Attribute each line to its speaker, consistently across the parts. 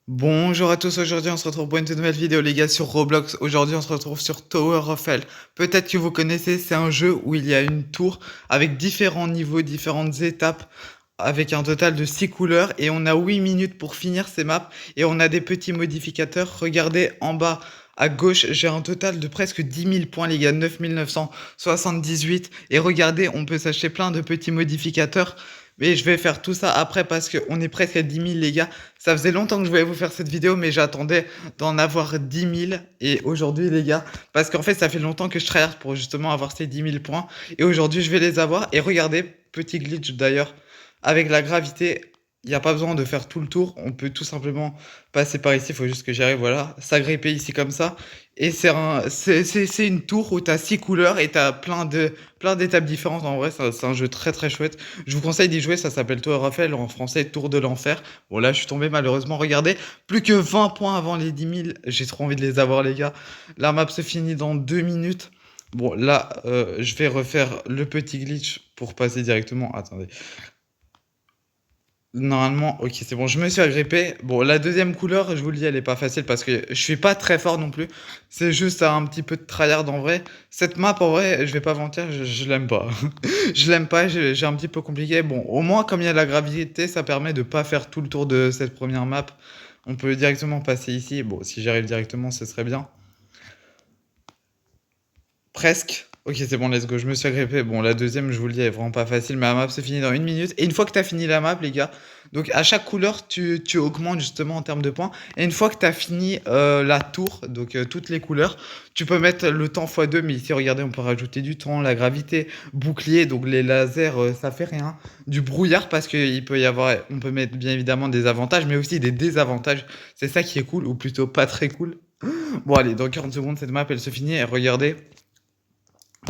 Speaker 1: Bonjour à tous, aujourd'hui on se retrouve pour une toute nouvelle vidéo les gars sur Roblox. Aujourd'hui on se retrouve sur Tower of Hell. Peut-être que vous connaissez, c'est un jeu où il y a une tour avec différents niveaux, différentes étapes, avec un total de 6 couleurs et on a 8 minutes pour finir ces maps et on a des petits modificateurs. Regardez en bas à gauche, j'ai un total de presque 10 000 points les gars, 9 978 et regardez, on peut s'acheter plein de petits modificateurs. Mais je vais faire tout ça après parce qu'on est presque à 10 000 les gars. Ça faisait longtemps que je voulais vous faire cette vidéo, mais j'attendais d'en avoir 10 000. Et aujourd'hui, les gars, parce qu'en fait, ça fait longtemps que je tryhard pour justement avoir ces 10 000 points. Et aujourd'hui, je vais les avoir. Et regardez, petit glitch d'ailleurs, avec la gravité, il n'y a pas besoin de faire tout le tour. On peut tout simplement passer par ici. Il faut juste que j'y arrive, voilà. S'agripper ici comme ça. Et c'est une tour où tu as 6 couleurs et tu as plein d'étapes différentes. En vrai, c'est un jeu très très chouette. Je vous conseille d'y jouer, ça s'appelle Tower of Hell, en français Tour de l'Enfer. Bon là, je suis tombé malheureusement, regardez, plus que 20 points avant les 10 000. J'ai trop envie de les avoir les gars. La map se finit dans 2 minutes. Bon là, je vais refaire le petit glitch pour passer directement. Attendez. Normalement, ok, c'est bon, je me suis agrippé. Bon, la deuxième couleur, je vous le dis, elle est pas facile parce que je suis pas très fort non plus. C'est juste un petit peu de tryhard en vrai. Cette map, en vrai, je vais pas mentir, je l'aime pas. Je l'aime pas, j'ai un petit peu compliqué. Bon, au moins, comme il y a de la gravité, ça permet de pas faire tout le tour de cette première map. On peut directement passer ici. Bon, si j'arrive directement, ce serait bien. Presque. Ok, c'est bon, let's go. Je me suis agrippé. Bon, la deuxième, je vous le dis, elle est vraiment pas facile, mais la map se finit dans 1 minute. Et une fois que tu as fini la map, les gars, donc à chaque couleur, tu augmentes justement en termes de points. Et une fois que tu as fini la tour, donc toutes les couleurs, tu peux mettre le temps x2. Mais ici, regardez, on peut rajouter du temps, la gravité, bouclier, donc les lasers, ça fait rien. Du brouillard, parce qu'il peut y avoir, on peut mettre bien évidemment des avantages, mais aussi des désavantages. C'est ça qui est cool, ou plutôt pas très cool. Bon, allez, dans 40 secondes, cette map, elle se finit. Et regardez.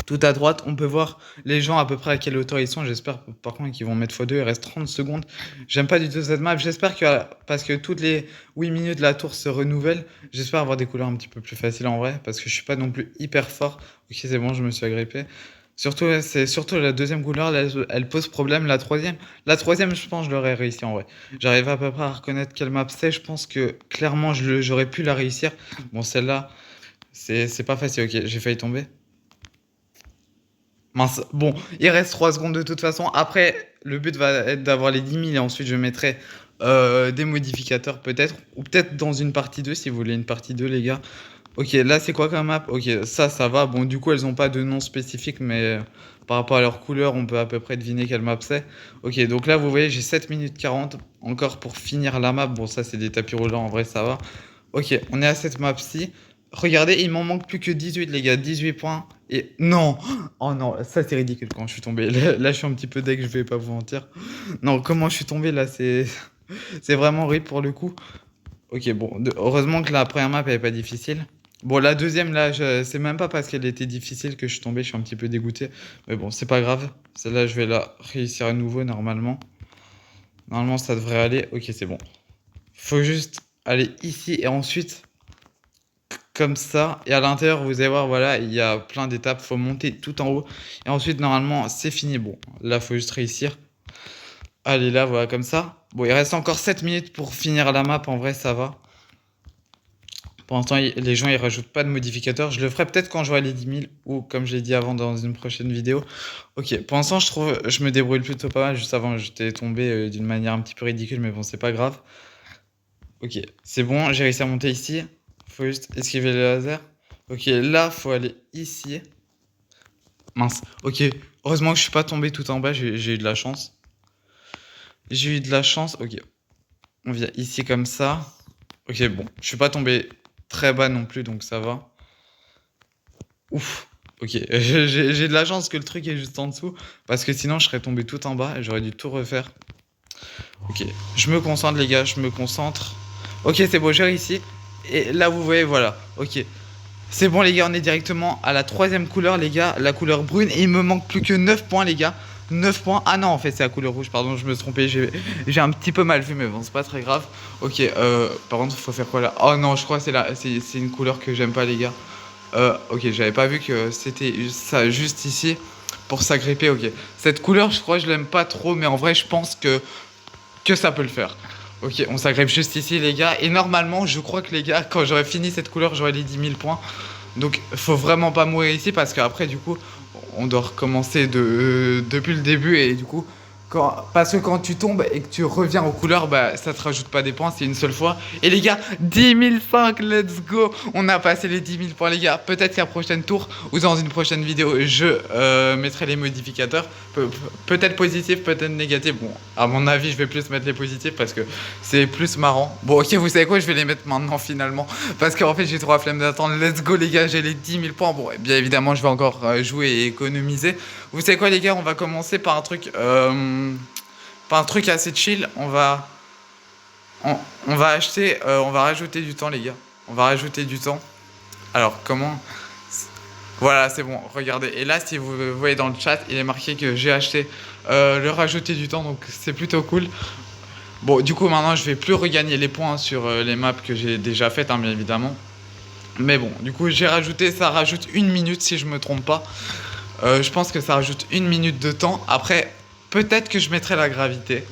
Speaker 1: Tout à droite, on peut voir les gens à peu près à quelle hauteur ils sont. J'espère par contre qu'ils vont mettre x2. Il reste 30 secondes. J'aime pas du tout cette map. J'espère que, parce que toutes les 8 minutes, la tour se renouvelle. J'espère avoir des couleurs un petit peu plus faciles en vrai. Parce que je suis pas non plus hyper fort. Ok, c'est bon, je me suis agrippé. Surtout, c'est surtout la deuxième couleur, là, elle pose problème. La troisième, je pense, je l'aurais réussi en vrai. J'arrive à peu près à reconnaître quelle map c'est. Je pense que clairement, j'aurais pu la réussir. Bon, celle-là, c'est pas facile. Ok, j'ai failli tomber. Mince. Bon, il reste 3 secondes de toute façon. Après, le but va être d'avoir les 10 000 et ensuite je mettrai des modificateurs peut-être. Ou peut-être dans une partie 2 si vous voulez une partie 2 les gars. Ok, là c'est quoi comme map? Ok, ça va. Bon, du coup, elles n'ont pas de nom spécifique, mais par rapport à leur couleur, on peut à peu près deviner quelle map c'est. Ok, donc là, vous voyez, j'ai 7 minutes 40 encore pour finir la map. Bon, ça c'est des tapis roulants, en vrai, ça va. Ok, on est à cette map-ci. Regardez, il m'en manque plus que 18, les gars. 18 points. Et non! Oh non, ça c'est ridicule quand je suis tombé. Là, je suis un petit peu deg, je vais pas vous mentir. Non, comment je suis tombé là, c'est vraiment horrible pour le coup. Ok, bon, heureusement que la première map elle est pas difficile. Bon, la deuxième là, c'est même pas parce qu'elle était difficile que je suis tombé, je suis un petit peu dégoûté. Mais bon, c'est pas grave. Celle-là, je vais la réussir à nouveau normalement. Normalement, ça devrait aller. Ok, c'est bon. Faut juste aller ici et ensuite comme ça. Et à l'intérieur, vous allez voir, voilà, il y a plein d'étapes. Faut monter tout en haut. Et ensuite, normalement, c'est fini. Bon, là, faut juste réussir. Allez, là, voilà, comme ça. Bon, il reste encore 7 minutes pour finir la map. En vrai, ça va. Pour l'instant, les gens, ils rajoutent pas de modificateurs. Je le ferai peut-être quand j'aurai les 10 000 ou comme j'ai dit avant dans une prochaine vidéo. Ok, pour l'instant, je me débrouille plutôt pas mal. Juste avant, j'étais tombé d'une manière un petit peu ridicule, mais bon, c'est pas grave. Ok, c'est bon, j'ai réussi à monter ici. Faut juste esquiver les lasers. Ok, là, faut aller ici. Mince. Ok, heureusement que je suis pas tombé tout en bas, j'ai eu de la chance. J'ai eu de la chance. Ok, on vient ici comme ça. Ok, bon, je suis pas tombé très bas non plus, donc ça va. Ouf. Ok, j'ai de la chance que le truc est juste en dessous, parce que sinon je serais tombé tout en bas et j'aurais dû tout refaire. Ok, je me concentre les gars, je me concentre. Ok, c'est bon, j'ai réussi. Et là vous voyez, voilà. Ok, c'est bon les gars, on est directement à la troisième couleur les gars, la couleur brune. Et il me manque plus que 9 points les gars. 9 points. Ah non, en fait c'est la couleur rouge, pardon, je me suis trompé. J'ai un petit peu mal vu, mais bon, c'est pas très grave. Ok, par contre, faut faire quoi là? Oh non, je crois que c'est une couleur que j'aime pas les gars. Ok, j'avais pas vu que c'était ça juste ici pour s'agripper. Ok, cette couleur, je crois que je l'aime pas trop, mais en vrai, je pense que ça peut le faire. Ok, on s'agrippe juste ici, les gars. Et normalement, je crois que les gars, quand j'aurai fini cette couleur, j'aurai les 10 000 points. Donc, faut vraiment pas mourir ici parce qu'après, du coup, on doit recommencer depuis le début. Et du coup, parce que quand tu tombes et que tu reviens aux couleurs, bah, ça te rajoute pas des points, c'est une seule fois. Et les gars, 10 005, let's go! On a passé les 10 000 points, les gars. Peut-être qu'à prochaine tour ou dans une prochaine vidéo, je mettrai les modificateurs. Peut-être positifs, peut-être négatifs. Bon, à mon avis, je vais plus mettre les positifs parce que c'est plus marrant. Bon, ok, vous savez quoi? Je vais les mettre maintenant finalement. Parce qu'en fait, j'ai trop la flemme d'attendre. Let's go, les gars, j'ai les 10 000 points. Bon, bien évidemment, je vais encore jouer et économiser. Vous savez quoi, les gars? On va commencer par un truc. Par un truc assez chill. On va acheter. On va rajouter du temps, les gars. On va rajouter du temps. Alors, comment? Voilà, c'est bon, regardez. Et là, si vous voyez dans le chat, il est marqué que j'ai acheté le rajouter du temps, donc c'est plutôt cool. Bon, du coup, maintenant, je vais plus regagner les points sur les maps que j'ai déjà faites, hein, bien évidemment. Mais bon, du coup, j'ai rajouté, ça rajoute 1 minute si je me trompe pas. Je pense que ça rajoute 1 minute de temps. Après, peut-être que je mettrai la gravité.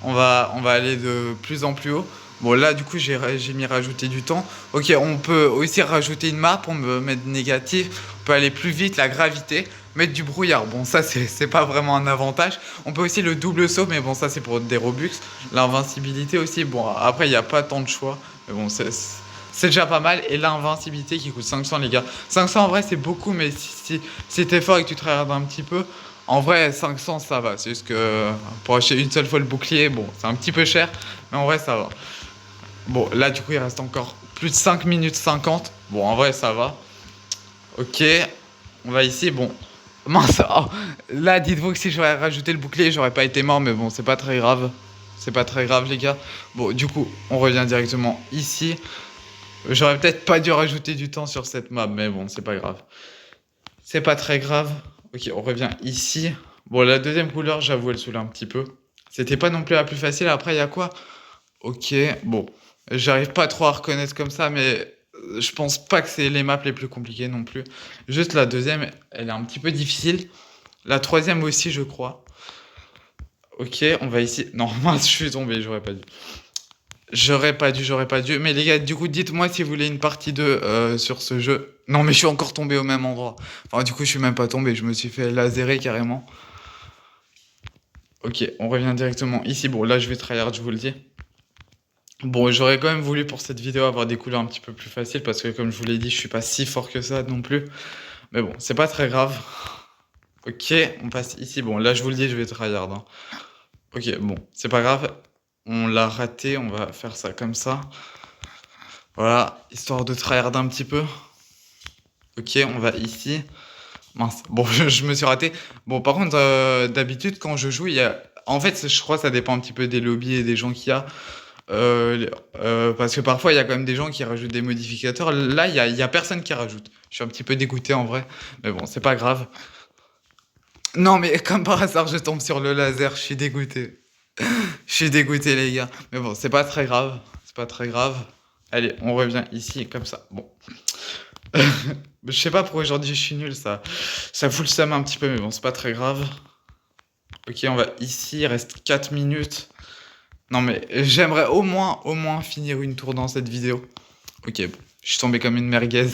Speaker 1: On va aller de plus en plus haut. Bon, là, du coup, j'ai mis rajouter du temps. Ok, on peut aussi rajouter une map. On peut mettre négatif. On peut aller plus vite, la gravité. Mettre du brouillard. Bon, ça, c'est pas vraiment un avantage. On peut aussi le double saut, mais bon, ça, c'est pour des Robux. L'invincibilité aussi. Bon, après, il n'y a pas tant de choix. Mais bon, c'est déjà pas mal. Et l'invincibilité qui coûte 500, les gars. 500, en vrai, c'est beaucoup, mais si t'es fort et que tu te regardes un petit peu, en vrai, 500, ça va. C'est juste que pour acheter une seule fois le bouclier, bon, c'est un petit peu cher, mais en vrai, ça va. Bon, là, du coup, il reste encore plus de 5 minutes 50. Bon, en vrai, ça va. Ok, on va ici. Bon, mince. Oh, là, dites-vous que si j'aurais rajouté le bouclier, j'aurais pas été mort, mais bon, c'est pas très grave. C'est pas très grave, les gars. Bon, du coup, on revient directement ici. J'aurais peut-être pas dû rajouter du temps sur cette map, mais bon, c'est pas grave. C'est pas très grave. Ok, on revient ici. Bon, la deuxième couleur, j'avoue, elle saoule un petit peu. C'était pas non plus la plus facile. Après, il y a quoi? Ok, bon. J'arrive pas trop à reconnaître comme ça, mais je pense pas que c'est les maps les plus compliquées non plus. Juste la deuxième, elle est un petit peu difficile. La troisième aussi, je crois. Ok, on va ici. Non, mince, je suis tombé, j'aurais pas dû. J'aurais pas dû. Mais les gars, du coup, dites-moi si vous voulez une partie 2 sur ce jeu. Non, mais je suis encore tombé au même endroit. Enfin, du coup, je suis même pas tombé, je me suis fait laserer carrément. Ok, on revient directement ici. Bon, là, je vais tryhard, je vous le dis. Bon, j'aurais quand même voulu pour cette vidéo avoir des couleurs un petit peu plus faciles parce que, comme je vous l'ai dit, je suis pas si fort que ça non plus. Mais bon, c'est pas très grave. Ok, on passe ici. Bon, là, je vous le dis, je vais tryhard, hein. Ok, bon, c'est pas grave. On l'a raté, on va faire ça comme ça. Voilà, histoire de tryhard un petit peu. Ok, on va ici. Mince, bon, je me suis raté. Bon, par contre, d'habitude, quand je joue, il y a... En fait, je crois que ça dépend un petit peu des lobbies et des gens qu'il y a. Parce que parfois, il y a quand même des gens qui rajoutent des modificateurs. Là, il y a personne qui rajoute. Je suis un petit peu dégoûté en vrai. Mais bon, c'est pas grave. Non, mais comme par hasard, je tombe sur le laser. Je suis dégoûté. Je suis dégoûté, les gars. Mais bon, c'est pas très grave. C'est pas très grave. Allez, on revient ici, comme ça. Bon. Je sais pas pourquoi aujourd'hui je suis nul, ça fout le seum un petit peu, mais bon, c'est pas très grave. Ok, on va ici, il reste 4 minutes. Non, mais j'aimerais au moins finir une tour dans cette vidéo. Ok, bon, je suis tombé comme une merguez.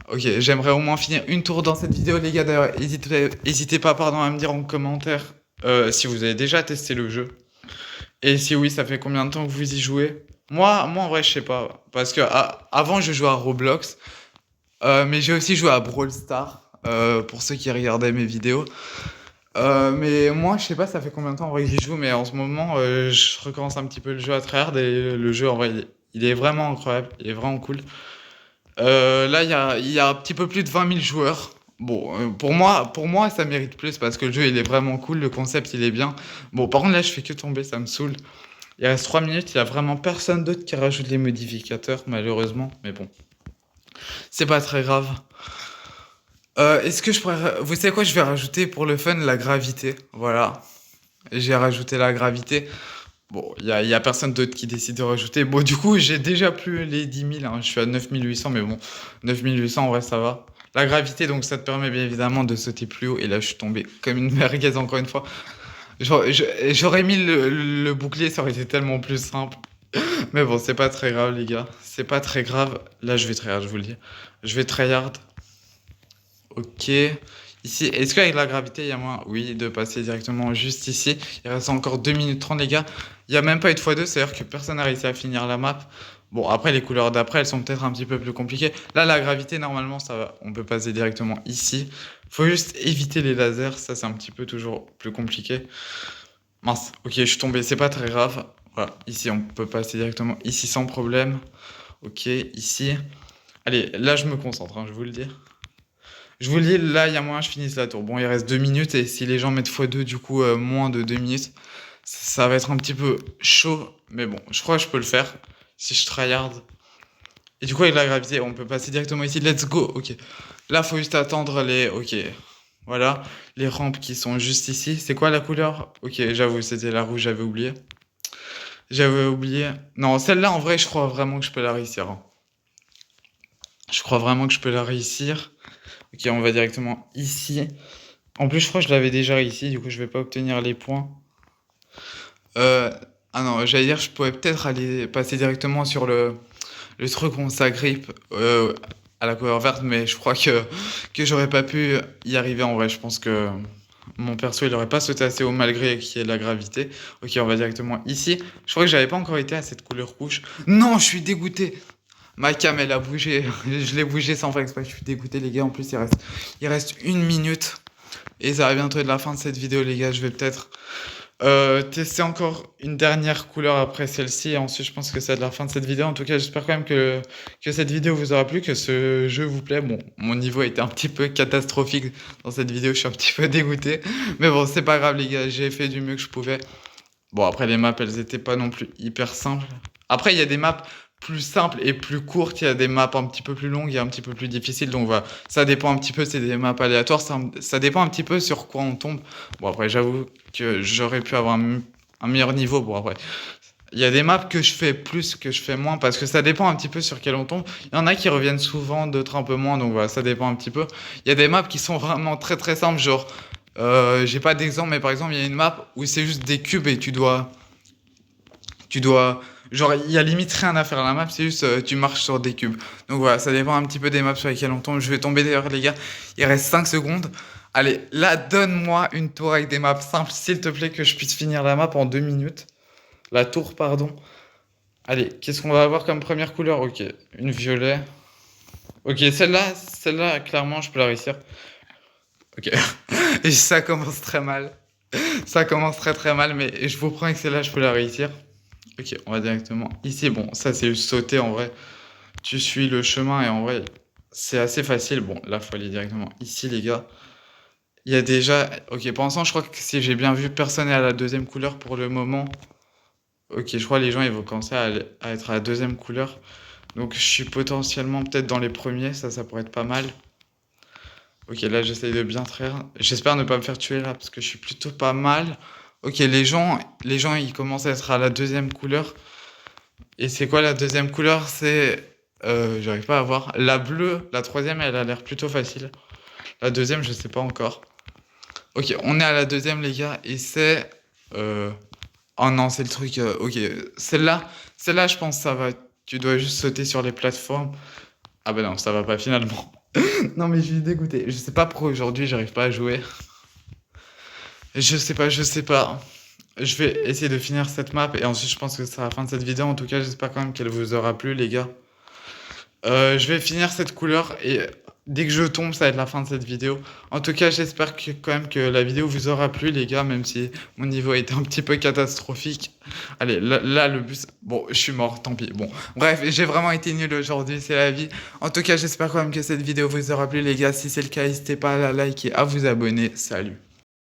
Speaker 1: Ok, j'aimerais au moins finir une tour dans cette vidéo, les gars. D'ailleurs, hésitez pas, pardon, à me dire en commentaire si vous avez déjà testé le jeu. Et si oui, ça fait combien de temps que vous y jouez? Moi en vrai, je sais pas. Parce que avant, je jouais à Roblox. Mais j'ai aussi joué à Brawl Stars, pour ceux qui regardaient mes vidéos. Mais moi, je sais pas, ça fait combien de temps en vrai que j'y joue, mais en ce moment, je recommence un petit peu le jeu à tryhard et le jeu, en vrai, il est vraiment incroyable, il est vraiment cool. Là, il y a un petit peu plus de 20 000 joueurs. Bon, pour moi, ça mérite plus parce que le jeu, il est vraiment cool, le concept, il est bien. Bon, par contre, là, je fais que tomber, ça me saoule. Il reste 3 minutes, il y a vraiment personne d'autre qui rajoute les modificateurs, malheureusement, mais bon, c'est pas très grave. Est-ce que je pourrais... Vous savez quoi, je vais rajouter pour le fun la gravité. Voilà. J'ai rajouté la gravité. Bon, y a personne d'autre qui décide de rajouter. Bon, du coup, j'ai déjà plus les 10 000, hein. Je suis à 9 800, mais bon, 9 800, en vrai, ça va. La gravité, donc ça te permet bien évidemment de sauter plus haut. Et là, je suis tombé comme une merguez encore une fois. J'aurais mis le bouclier, ça aurait été tellement plus simple. Mais bon, c'est pas très grave, les gars. C'est pas très grave. Là, je vais tryhard, je vous le dis. Je vais tryhard. Ok. Ici, est-ce qu'avec la gravité, il y a moyen, oui, de passer directement juste ici? Il reste encore 2 minutes 30, les gars. Il n'y a même pas eu de x2, c'est-à-dire que personne n'a réussi à finir la map. Bon, après, les couleurs d'après, elles sont peut-être un petit peu plus compliquées. Là, la gravité, normalement, ça va. On peut passer directement ici. Faut juste éviter les lasers. Ça, c'est un petit peu toujours plus compliqué. Mince, ok, je suis tombé. C'est pas très grave. Voilà, ici, on peut passer directement ici sans problème. Ok, ici. Allez, là, je me concentre, hein, je vous le dis. Je vous le dis, là, il y a moyen que je finisse la tour. Bon, il reste 2 minutes et si les gens mettent x2, du coup, moins de 2 minutes, ça va être un petit peu chaud. Mais bon, je crois que je peux le faire si je tryhard. Et du coup, avec la gravité, on peut passer directement ici. Let's go. Ok. Là, faut juste attendre les. Ok. Voilà. Les rampes qui sont juste ici. C'est quoi la couleur? Ok, j'avoue, c'était la rouge, j'avais oublié. J'avais oublié. Non, celle-là, en vrai, je crois vraiment que je peux la réussir, hein. Je crois vraiment que je peux la réussir. Ok, on va directement ici. En plus, je crois que je l'avais déjà réussi, du coup, je vais pas obtenir les points. Ah non, j'allais dire, je pourrais peut-être aller passer directement sur le truc où on s'agrippe à la couleur verte, mais je crois que j'aurais pas pu y arriver en vrai. Je pense que mon perso, il aurait pas sauté assez haut malgré qu'il y ait de la gravité. Ok, on va directement ici. Je crois que j'avais pas encore été à cette couleur rouge. Non, je suis dégoûté. Ma cam, elle a bougé. Je l'ai bougé sans faire exprès. Je suis dégoûté, les gars. En plus, il reste 1 minute. Et ça va bientôt être la fin de cette vidéo, les gars. Je vais peut-être tester encore une dernière couleur après celle-ci. Et ensuite, je pense que c'est la fin de cette vidéo. En tout cas, j'espère quand même que cette vidéo vous aura plu, que ce jeu vous plaît. Bon, mon niveau a été un petit peu catastrophique dans cette vidéo. Je suis un petit peu dégoûté. Mais bon, c'est pas grave, les gars. J'ai fait du mieux que je pouvais. Bon, après, les maps, elles étaient pas non plus hyper simples. Après, il y a des maps plus simples et plus courtes. Il y a des maps un petit peu plus longues et un petit peu plus difficiles. Donc voilà, ça dépend un petit peu. C'est des maps aléatoires. Ça dépend un petit peu sur quoi on tombe. Bon, après, j'avoue que j'aurais pu avoir un meilleur niveau. Bon, après, il y a des maps que je fais plus, que je fais moins, parce que ça dépend un petit peu sur quel on tombe. Il y en a qui reviennent souvent, d'autres un peu moins. Donc voilà, ça dépend un petit peu. Il y a des maps qui sont vraiment très très simples. Genre, j'ai pas d'exemple, mais par exemple, il y a une map où c'est juste des cubes et tu dois, genre, il y a limite rien à faire à la map, c'est juste tu marches sur des cubes. Donc voilà, ça dépend un petit peu des maps sur lesquelles on tombe. Je vais tomber d'ailleurs, les gars. Il reste 5 secondes. Allez, là, donne-moi une tour avec des maps simples, s'il te plaît, que je puisse finir la map en 2 minutes. La tour, pardon. Allez, qu'est-ce qu'on va avoir comme première couleur? Ok, une violet. Ok, celle-là, clairement, je peux la réussir. Ok, et ça commence très mal. Ça commence très très mal, mais je vous promets que celle-là, je peux la réussir. Ok, on va directement ici. Bon, ça c'est juste sauter en vrai. Tu suis le chemin et en vrai, c'est assez facile. Bon, là, faut aller directement ici, les gars. Il y a déjà. Ok, pour l'instant, je crois que si j'ai bien vu, personne n'est à la deuxième couleur pour le moment. Ok, je crois que les gens ils vont commencer à être à la deuxième couleur. Donc, je suis potentiellement peut-être dans les premiers. Ça pourrait être pas mal. Ok, là, j'essaye de bien traire. J'espère ne pas me faire tuer là parce que je suis plutôt pas mal. Ok, les gens, ils commencent à être à la deuxième couleur. Et c'est quoi la deuxième couleur? J'arrive pas à voir. La bleue, la troisième, elle a l'air plutôt facile. La deuxième, je sais pas encore. Ok, on est à la deuxième, les gars, et c'est. euh, Oh non, c'est le truc. Ok, celle-là, je pense, ça va. Tu dois juste sauter sur les plateformes. Ah bah non, ça va pas finalement. Non, mais je suis dégoûté. Je sais pas pourquoi aujourd'hui, j'arrive pas à jouer. Je sais pas. Je vais essayer de finir cette map et ensuite je pense que ce sera la fin de cette vidéo. En tout cas, j'espère quand même qu'elle vous aura plu, les gars. Je vais finir cette couleur et dès que je tombe, ça va être la fin de cette vidéo. En tout cas, j'espère quand même que la vidéo vous aura plu, les gars, même si mon niveau a été un petit peu catastrophique. Allez, là, le bus. Bon, je suis mort, tant pis. Bon, bref, j'ai vraiment été nul aujourd'hui, c'est la vie. En tout cas, j'espère quand même que cette vidéo vous aura plu, les gars. Si c'est le cas, n'hésitez pas à la liker, à vous abonner. Salut.